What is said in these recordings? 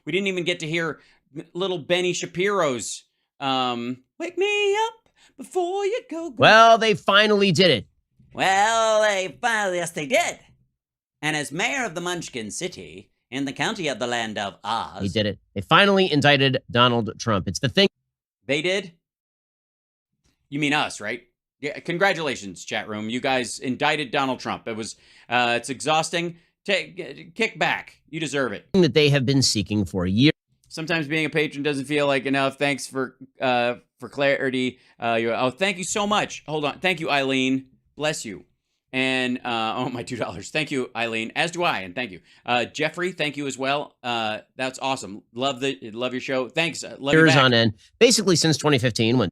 We didn't even get to hear little Benny Shapiro's "Wake Me Up Before You Go." Well, they finally did it. Well, yes, they did. And as mayor of the Munchkin City, in the county of the land of Oz... They did it. They finally indicted Donald Trump. It's the thing... They did? You mean us, right? Yeah, congratulations, chat room. You guys indicted Donald Trump. It was, it's exhausting. Kick back. You deserve it. ...that they have been seeking for a year. Sometimes being a patron doesn't feel like enough. Thanks for clarity. Thank you so much. Hold on. Thank you, Eileen. Bless you. And, my $2. Thank you, Eileen. As do I, and thank you. Jeffrey, thank you as well. That's awesome. Love your show. Thanks. Love you back. On end. Basically since 2015 when...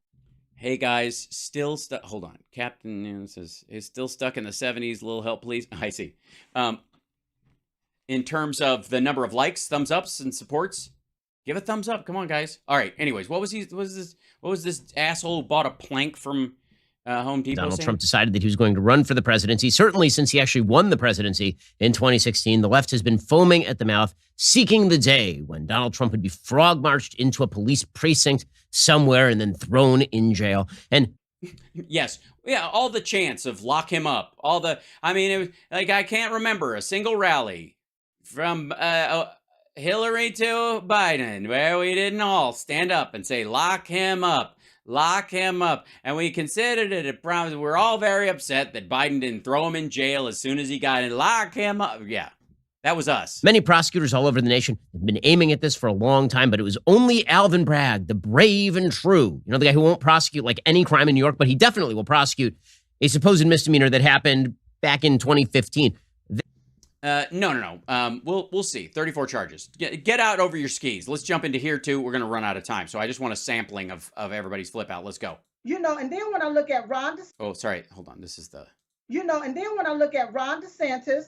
Hey guys, still stuck. Hold on. Captain says, is still stuck in the 70s. Little help, please. I see. In terms of the number of likes, thumbs ups, and supports, give a thumbs up. Come on, guys. All right. Anyways, what was this asshole who bought a plank from Home Depot? Donald Trump decided that he was going to run for the presidency. Certainly since he actually won the presidency in 2016, the left has been foaming at the mouth, seeking the day when Donald Trump would be frog marched into a police precinct somewhere and then thrown in jail. And yes, yeah, all the chants of lock him up, it was like, I can't remember a single rally from Hillary to Biden where we didn't all stand up and say, lock him up. Lock him up. And we considered it a problem. We're all very upset that Biden didn't throw him in jail as soon as he got in. Lock him up. Yeah, that was us. Many prosecutors all over the nation have been aiming at this for a long time, but it was only Alvin Bragg, the brave and true, the guy who won't prosecute like any crime in New York, but he definitely will prosecute a supposed misdemeanor that happened back in 2015. No. We'll see. 34 charges. Get out over your skis. Let's jump into here too. We're going to run out of time. So I just want a sampling of everybody's flip out. Let's go. And then when I look at Ron DeSantis. Oh, sorry. Hold on. This is the. And then when I look at Ron DeSantis.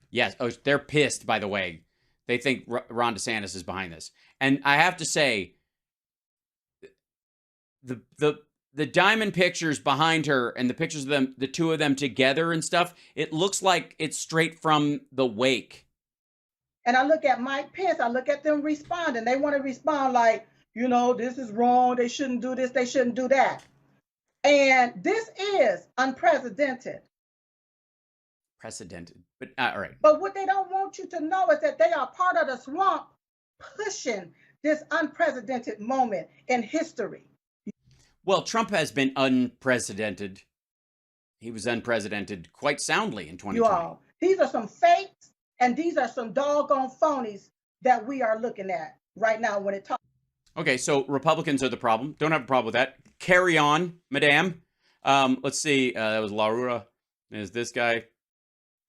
Yes. Oh, they're pissed, by the way. They think Ron DeSantis is behind this. And I have to say, the diamond pictures behind her and the pictures of them, the two of them together and stuff, it looks like it's straight from the wake. And I look at Mike Pence, I look at them responding. They want to respond like, this is wrong. They shouldn't do this. They shouldn't do that. And this is unprecedented. But all right. But what they don't want you to know is that they are part of the swamp pushing this unprecedented moment in history. Well, Trump has been unprecedented. He was unprecedented quite soundly in 2020. These are some fakes, and these are some doggone phonies that we are looking at right now when it talks. Okay, so Republicans are the problem. Don't have a problem with that. Carry on, madame. Let's see. That was Larura. There's this guy.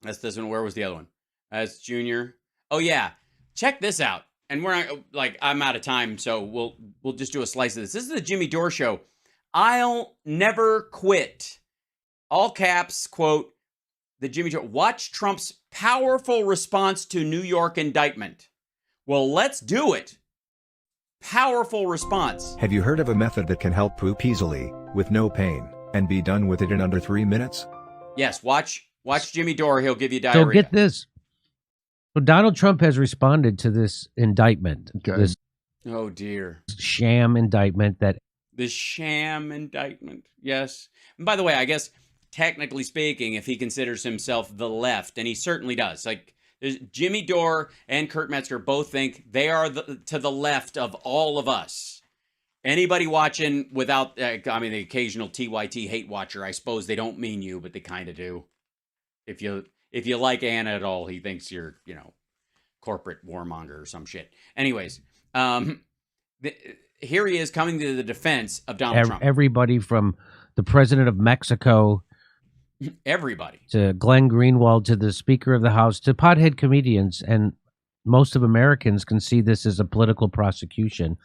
That's this one. Where was the other one? That's Junior. Oh, yeah. Check this out. And we're not, I'm out of time, so we'll just do a slice of this. This is the Jimmy Dore Show. I'll never quit. All caps, quote, the Jimmy Dore. Watch Trump's powerful response to New York indictment. Well, let's do it. Powerful response. Have you heard of a method that can help poop easily, with no pain, and be done with it in under 3 minutes? Yes, watch Jimmy Dore. He'll give you diarrhea. So get this. So Donald Trump has responded to this indictment. Okay. This oh, dear. Sham indictment that. The sham indictment. Yes. And by the way, I guess, technically speaking, if he considers himself the left, and he certainly does, Jimmy Dore and Kurt Metzger both think they are to the left of all of us. Anybody watching without, the occasional TYT hate watcher, I suppose they don't mean you, but they kind of do. If you like Anna at all, he thinks you're, corporate warmonger or some shit. Anyways, here he is coming to the defense of Donald Trump. Everybody from the president of Mexico. Everybody. To Glenn Greenwald, to the Speaker of the House, to pothead comedians. And most of Americans can see this as a political prosecution.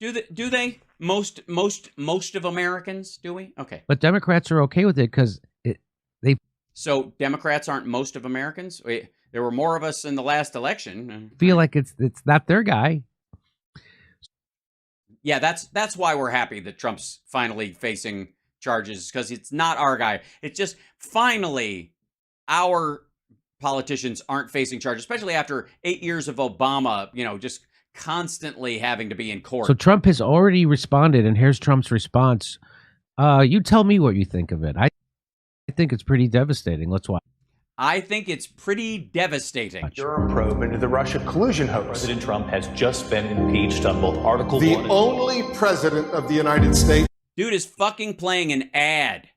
Do they? Most of Americans, do we? Okay. But Democrats are okay with it because they... So Democrats aren't most of Americans? There were more of us in the last election. Feel like it's not their guy. Yeah, that's why we're happy that Trump's finally facing charges, because it's not our guy. It's just finally our politicians aren't facing charges, especially after 8 years of Obama, just constantly having to be in court. So Trump has already responded, and here's Trump's response. You tell me what you think of it. I think it's pretty devastating. Let's watch. I think it's pretty devastating. Durham probe into the Russia collusion hoax. President Trump has just been impeached on both Article 1 The and only president of the United States Dude is fucking playing an ad.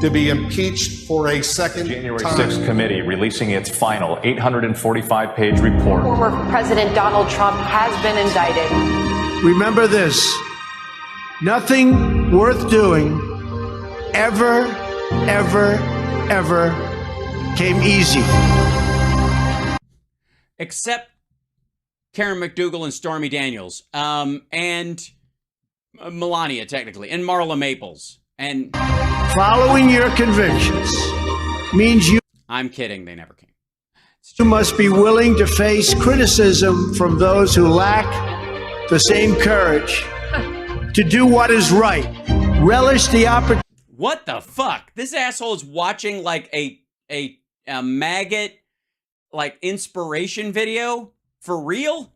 to be impeached for a second January time. 6th committee releasing its final 845-page report. Former President Donald Trump has been indicted. Remember this, nothing worth doing ever came easy. Except Karen McDougal and Stormy Daniels. And Melania, technically. And Marla Maples. And Following your convictions means you I'm kidding, they never came. must be willing to face criticism from those who lack the same courage to do what is right. Relish the opportunity. What the fuck? This asshole is watching like a maggot like inspiration video for real?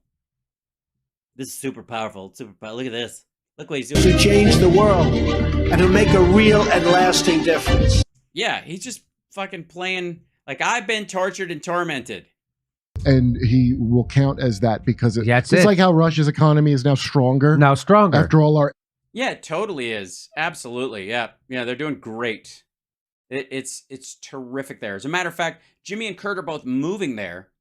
This is super powerful. Super powerful. Look at this. Look what he's doing. To change the world and to make a real and lasting difference. Yeah, he's just fucking playing like I've been tortured and tormented. And he will count as that because That's it's it. like how Russia's economy is now stronger. Now stronger. After all our Yeah, it totally is. Absolutely. Yeah. Yeah, they're doing great. It's terrific there. As a matter of fact, Jimmy and Kurt are both moving there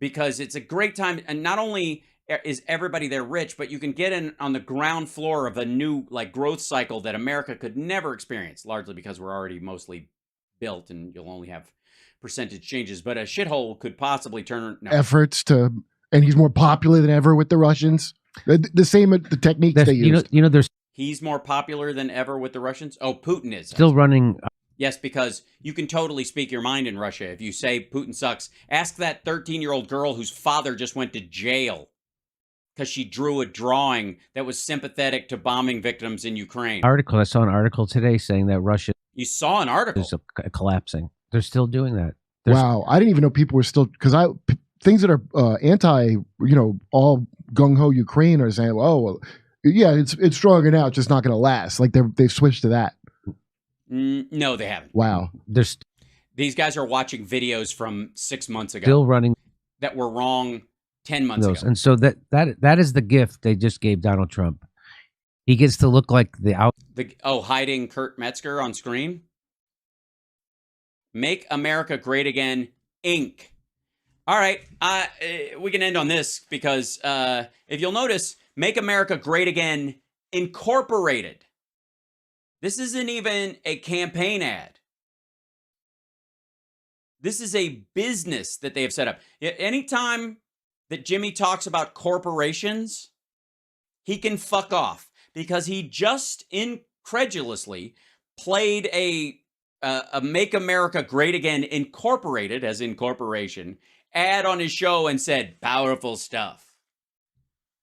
because it's a great time. And not only is everybody there rich, but you can get in on the ground floor of a new like growth cycle that America could never experience, largely because we're already mostly built and you'll only have percentage changes. But a shithole could possibly turn efforts to, and he's more popular than ever with the Russians. The same, the techniques they use. There's He's more popular than ever with the Russians. Oh, Putin is still running. Yes, because you can totally speak your mind in Russia. If you say Putin sucks, ask that 13-year-old girl whose father just went to jail because she drew a drawing that was sympathetic to bombing victims in Ukraine. I saw an article today saying that Russia You saw an article. is collapsing. They're still doing that. Wow, I didn't even know people were still things that are anti, all gung ho Ukraine are saying, oh, well, yeah, it's stronger now. It's just not going to last. Like they've switched to that. No, they haven't. Wow. These guys are watching videos from 6 months ago. Still running that were wrong 10 months ago. And so that is the gift they just gave Donald Trump. He gets to look like hiding Kurt Metzger on screen. Make America Great Again, Inc. All right, we can end on this because if you'll notice, Make America Great Again, Incorporated. This isn't even a campaign ad. This is a business that they have set up. Anytime that Jimmy talks about corporations, he can fuck off because he just incredulously played a Make America Great Again Incorporated, as in corporation, ad on his show and said, powerful stuff.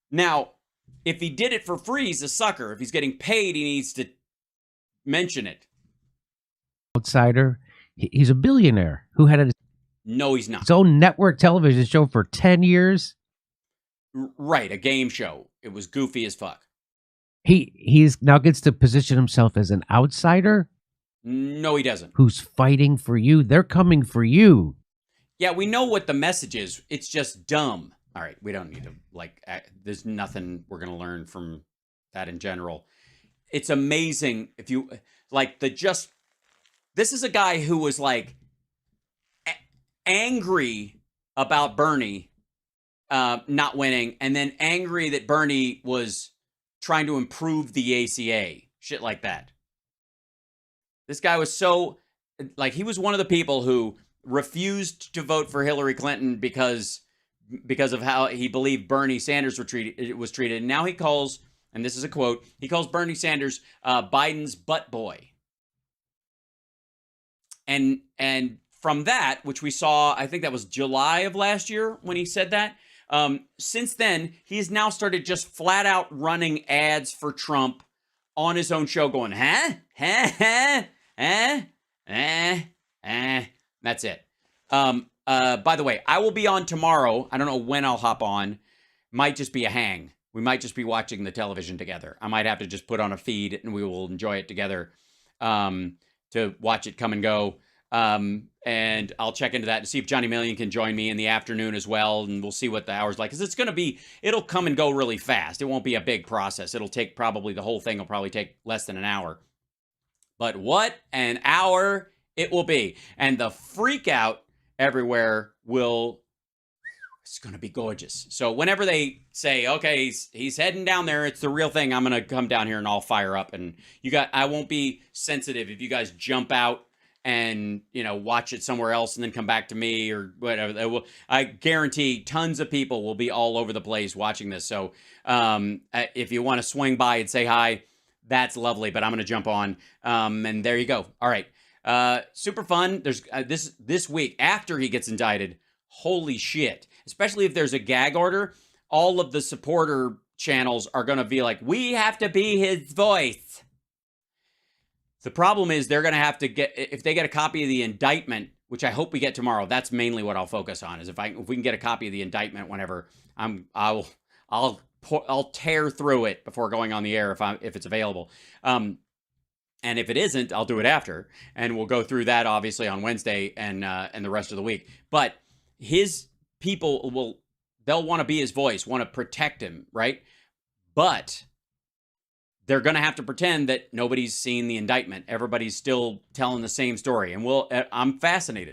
Now, if he did it for free, he's a sucker. If he's getting paid, he needs to mention it. outsider. He's a billionaire who had No, he's not. his own network television show for 10 years. Right, a game show. It was goofy as fuck. He's now gets to position himself as an outsider. No, he doesn't. Who's fighting for you? They're coming for you. Yeah, we know what the message is. It's just dumb. All right, we don't need to, there's nothing we're going to learn from that in general. It's amazing if you, this is a guy who was, angry about Bernie not winning, and then angry that Bernie was trying to improve the ACA. Shit like that. This guy was so, he was one of the people who refused to vote for Hillary Clinton because of how he believed Bernie Sanders was treated. And now he calls, and this is a quote, he calls Bernie Sanders Biden's butt boy. And from that, which we saw, I think that was July of last year when he said that, since then, he's now started just flat out running ads for Trump on his own show going, That's it. By the way, I will be on tomorrow. I don't know when I'll hop on, might just be a hang. We might just be watching the television together. I might have to just put on a feed and we will enjoy it together to watch it come and go. And I'll check into that to see if Johnny Million can join me in the afternoon as well. And we'll see what the hour's like. Because it's going to be, it'll come and go really fast. It won't be a big process. It'll take probably, the whole thing will probably take less than an hour. But what an hour it will be. And the freak out everywhere will, it's going to be gorgeous. So whenever they say, okay, he's heading down there, it's the real thing, I'm going to come down here and I'll fire up. And I won't be sensitive if you guys jump out and, you know, watch it somewhere else and then come back to me or whatever. I guarantee tons of people will be all over the place watching this. So if you want to swing by and say hi, that's lovely, but I'm going to jump on. And there you go. All right. Super fun. There's this week after he gets indicted. Holy shit. Especially if there's a gag order, all of the supporter channels are going to be like, we have to be his voice. The problem is they're going to have to get, if they get a copy of the indictment, which I hope we get tomorrow, that's mainly what I'll focus on, is if we can get a copy of the indictment whenever, I'll tear through it before going on the air if it's available. And if it isn't, I'll do it after, and we'll go through that obviously on Wednesday and the rest of the week. But his people they'll want to be his voice, want to protect him, right? But they're going to have to pretend that nobody's seen the indictment. Everybody's still telling the same story, and I'm fascinated.